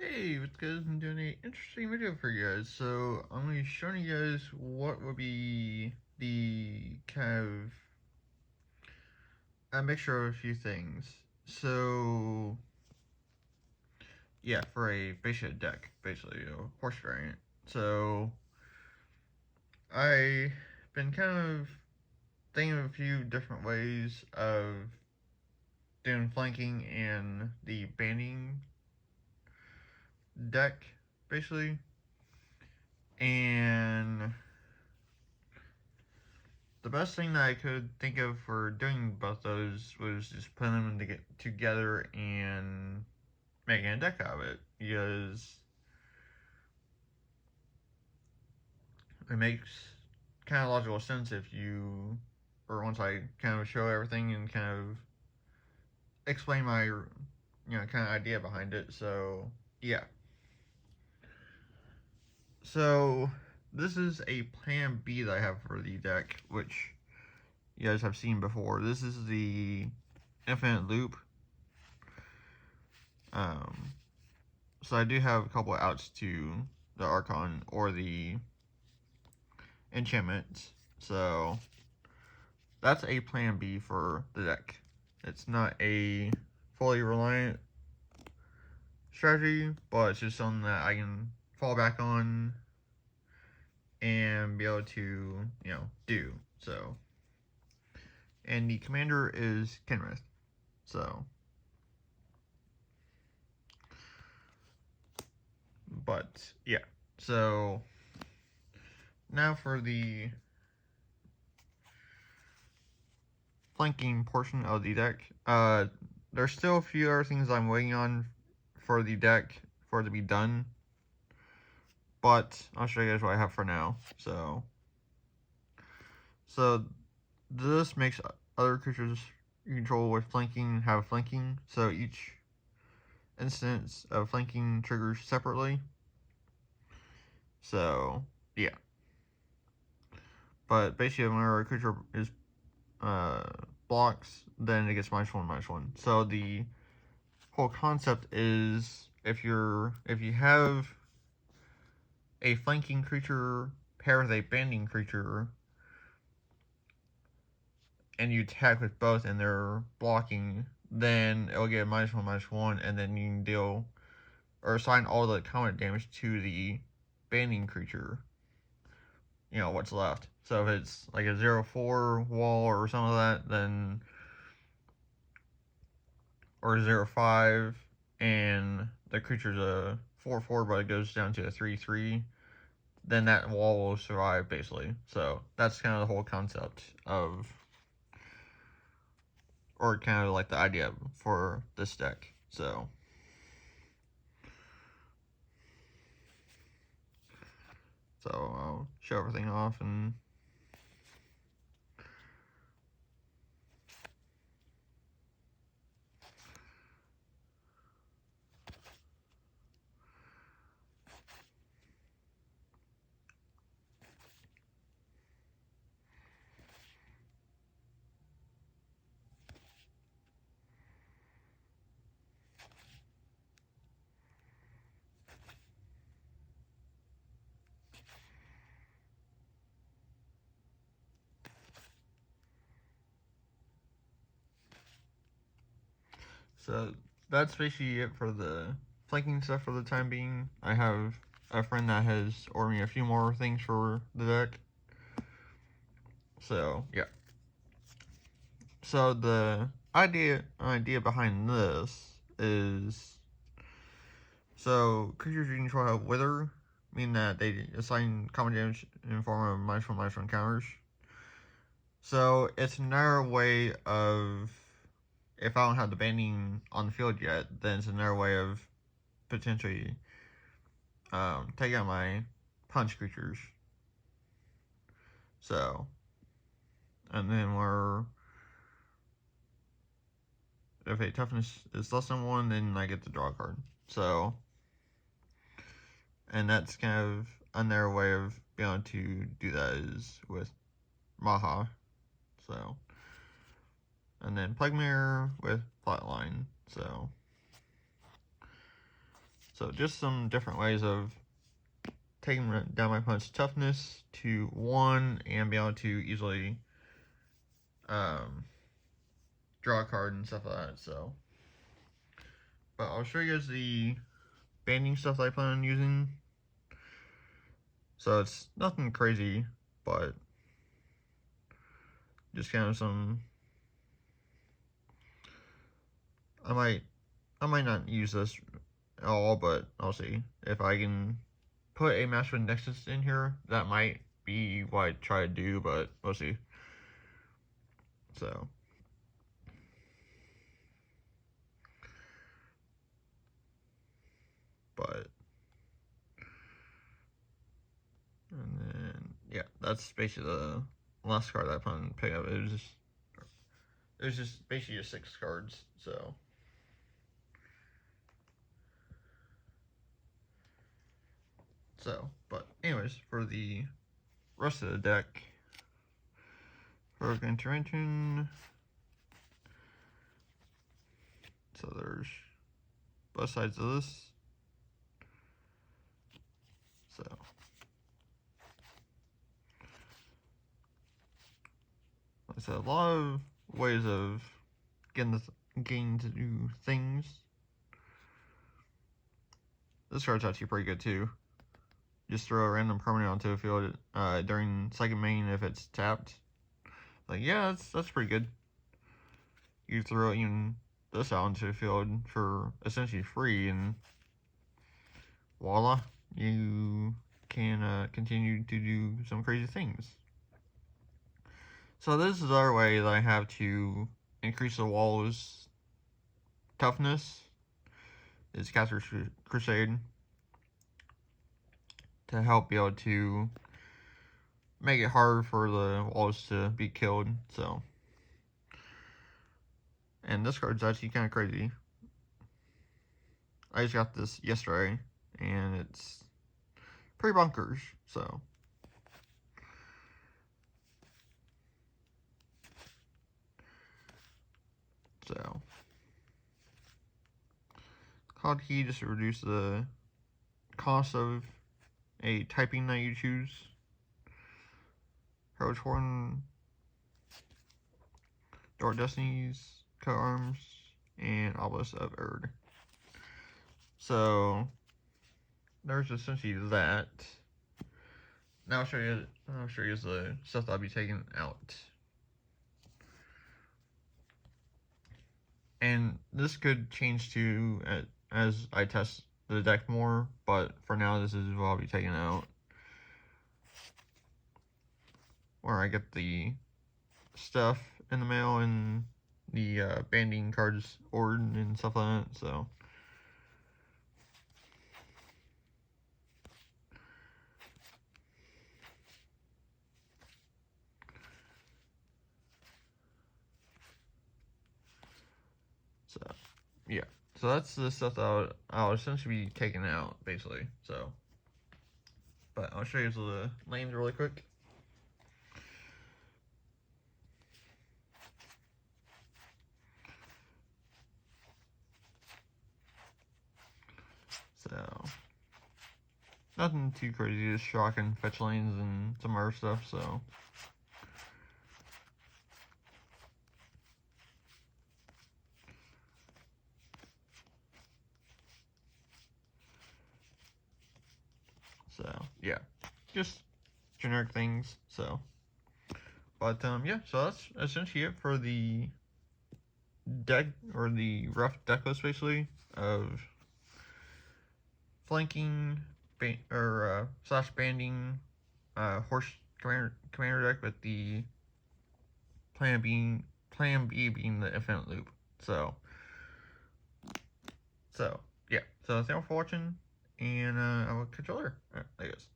Hey, what's good? I'm doing an interesting video for you guys. So I'm going to be showing you guys what would be the kind of a mixture of a few things. So yeah, for a basic deck, basically a horse variant. So I've been kind of thinking of a few different ways of doing flanking and the banding deck, basically. And the best thing that I could think of for doing both those was just putting them together and making a deck out of it, because it makes kind of logical sense if you, or once I kind of show everything and kind of explain my, kind of idea behind it. So yeah. So this is a plan B that I have for the deck, which you guys have seen before. This is the Infinite Loop. Um, So I do have a couple of outs to the Archon or the enchantments. So that's a plan B for the deck. It's not a fully reliant strategy, but it's just something that I can fall back on and be able to, do. So, and the commander is Kenrith. So, but yeah. So now for the flanking portion of the deck. There's still a few other things I'm waiting on for the deck for it to be done, but I'll show you guys what I have for now. So this makes other creatures you control with flanking have flanking. So each instance of flanking triggers separately. So yeah, but basically whenever a creature is blocks, then it gets -1/-1. So the whole concept is if you have a flanking creature paired with a banding creature and you attack with both and they're blocking, then it'll get -1/-1, and then you can deal or assign all the combat damage to the banding creature. What's left. So if it's like a 0/4 wall or something like that, then or 0/5, and the creature's a 4/4, but it goes down to a 3/3, then that wall will survive, basically. So that's kind of the whole concept of, or kind of like the idea for this deck. So I'll show everything off and so that's basically it for the flanking stuff for the time being. I have a friend that has ordered me a few more things for the deck. So yeah. So the idea behind this is, so creatures you control have Wither, meaning that they assign common damage in the form of -1/-1 counters. So it's another way of, if I don't have the banding on the field yet, then it's another way of potentially taking out my punch creatures. So, and then if a toughness is less than 1, then I get to draw a card. So, and that's kind of another way of being able to do that is with Maha. So, and then Plague Mirror with Flatline. So, So just some different ways of taking down my opponent's toughness to 1 and be able to easily draw a card and stuff like that. So, but I'll show you guys the banding stuff that I plan on using. So it's nothing crazy, but just kind of some. I might not use this at all, but I'll see if I can put a Master of Nexus in here. That might be what I try to do, but we'll see. So. But and then yeah, that's basically the last card that I plan to pick up. It was just basically just 6 cards. But anyways, for the rest of the deck, for Intervention, so there's both sides of this. So like I said, a lot of ways of getting to do things. This card's actually pretty good too. Just throw a random permanent onto a field during second main if it's tapped. Like, yeah, that's pretty good. You throw even this out into the field for essentially free, and voila, you can continue to do some crazy things. So this is our way that I have to increase the wall's toughness. Is Caster's Crusade to help be able to make it hard for the walls to be killed. So, and this card's actually kind of crazy. I just got this yesterday, and it's pretty bonkers. So cloud key just to reduce the cost of a typing that you choose. Heroic Horn, Dark Destinies, Coat Arms, and Obelisk of Erd. So there's essentially that. Now I'll show you the stuff that I'll be taking out. And this could change too as I test the deck more, but for now this is what I'll be taking out. Where I get the stuff in the mail and the banding cards ordered and stuff like that, so. Yeah. So that's the stuff that I'll essentially be taking out, basically. So, but I'll show you the names really quick. So, nothing too crazy, just shock and fetch lanes and some other stuff, so. So, yeah, just generic things, so. But, yeah, so that's essentially it for the deck, or the rough deck list, basically, of flanking, slash banding, horse commander deck with the plan B being the infinite loop. So yeah. So thank you for watching, and I will catch you later. Alright, I guess.